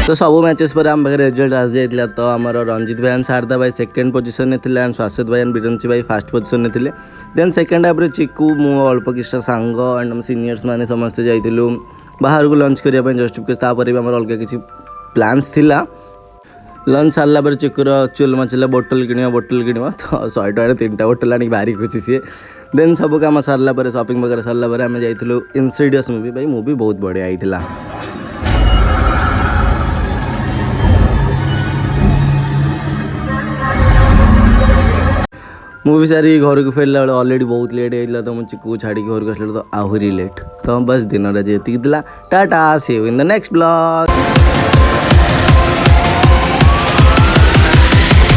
तो सब मैचेस पर आम पाखे रिजल्ट आसी जाइए। तो आमर रंजित भाई एंड शारदा भाई सेकेंड पोजिशन में थे एंड शाश्वत भाई एंड बिरंची भाई फास्ट पोजिशन में थे। देन सेकेंड हाफ चिकू मु अल्प किछटा सांग एंड आम सीनियर्स मैंने समस्ते जाइलु बाहर को लंच करने जस्ट बिकज तापर भी आम अलग किसी प्लान्स थिला। लंच सारा पर चिकुर एक्चुअल मचला बोतल किणव तो 100 टकर 3टा बोतल आनी भारी खुशी सी। देन सब कम सारा शॉपिंग वगैरह सारा आम जाइलु इनसिडियस मूवी। भाई मूवी बहुत बढ़िया होता। मूवी सारी घर को फेरला बेले ऑलरेडी बहुत लेट होता। तो मुझे चिकू छाड़ी घर को आसला तो आहरी लेट। तो बस दिन जी tata see you in the next blog.